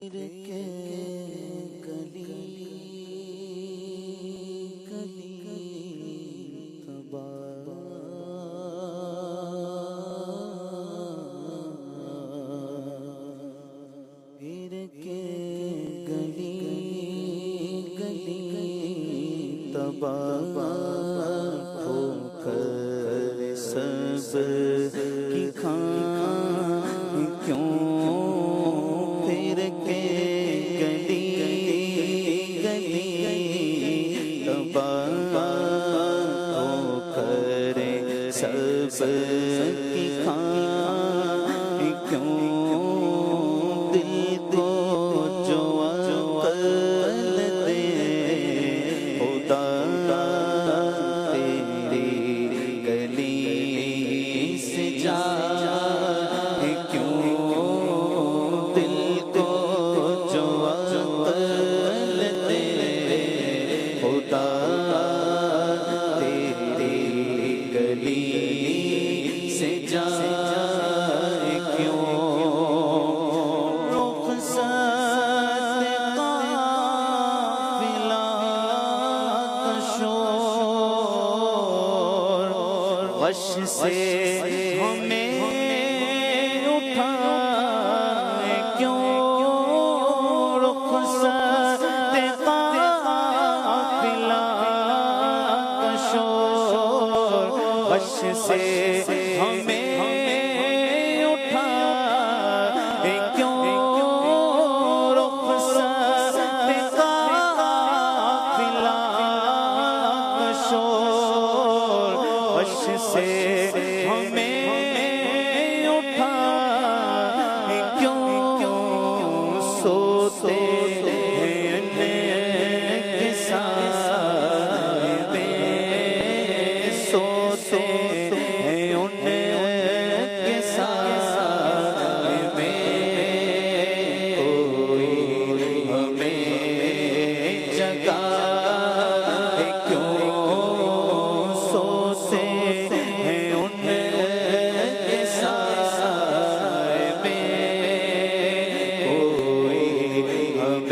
کے گلی تباہ پیر کے گلی تباہ ہو کر سب کی کھان کیوں پیر کے گلی تباہ ہو کر سب کی کھان کیوں دل کو جو عقل دے خدا تیری گلی سے جا کیوں دل کو جو عقل دے خدا تیری گلی سے جا کیوں رخصت قافلہ کا شور غش سے ہمیں اٹھائے کیوں رخصت قافلہ کا شور غش سے ہمیں اٹھائے کیوں رخصت قافلہ کا شور غش سے ہمیں اٹھائے کیوں سوتے ہیں کے سائے میں سوتے ہیں ان کے سائے میں کوئی ہمیں جگائے کیوں سوتے ہیں ان کے سائے میں کوئی ہمیں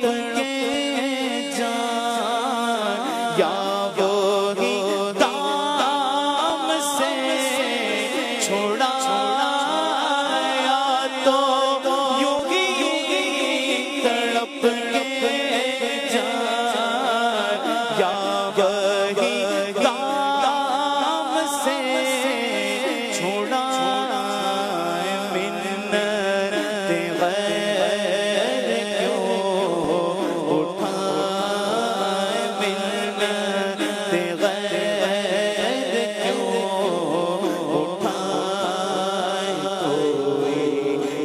کے جان یا وہی دام سے چھڑایا تو یوں ہی تڑپ کے جان یا وہی دام سے چھڑائے منت غیر کیوں اٹھائے منت غیر کیوں اٹھائے کوئی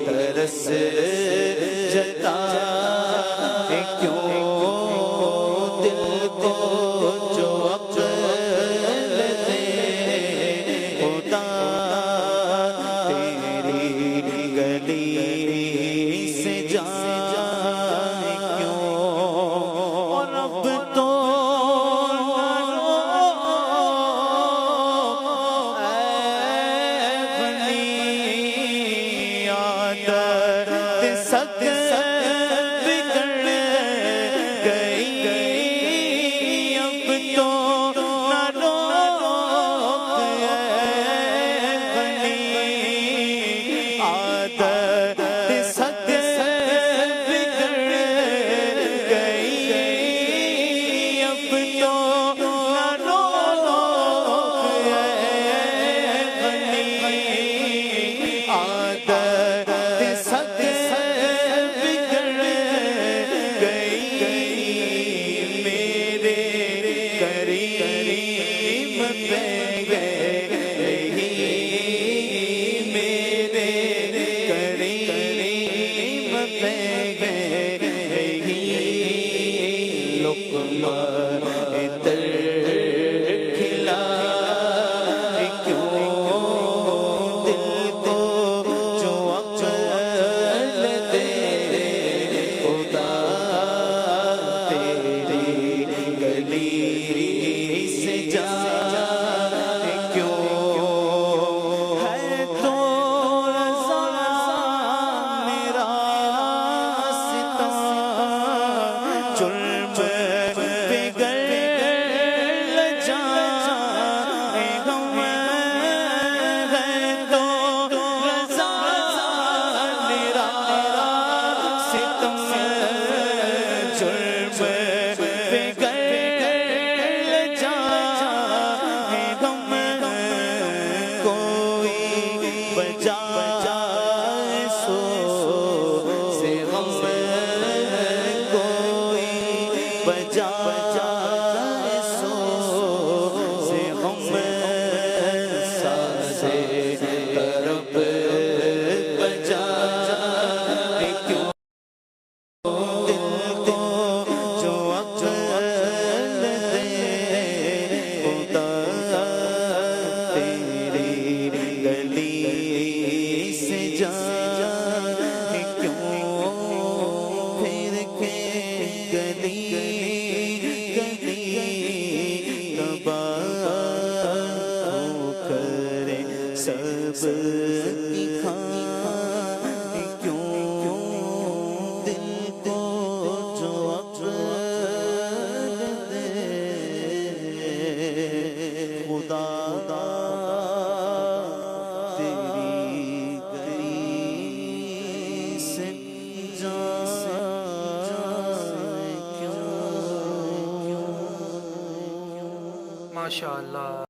ترس جتائے کیوں دل کو جو عقل دے خدا تیری گلی سے جائے کیوں اور اب تو اے غنی عادت سد بگڑ گئی اب تو نہ روک اے غنی عادت سد بگڑ گئی اب تو نہ روک اے غنی عادت سد بگڑ گئی میرے کریم پہ گئی میرے کریم پہ گئی لقمہ تر کھلا کیوں دل کو جو عقل دے خدا تیری گلی سے جائے کیوں ہے تو رضا میرا ستم جرم بگڑ جائے غم ہے تو رضا میرا ستم جرم بگڑ جائے غم کوئی بجائے سو سے غم کوئی بجائے سو سے غم سازے طرف بجائے کیوں دل کو جو عقل دے خدا تیری گلی سے جائے کیوں پھر کے گلی تباہ ہو کرے سب کی کھائے کیوں دل کو جو عقل دے خدا تیری گلی سے جائے کیوں ماشاءاللہ.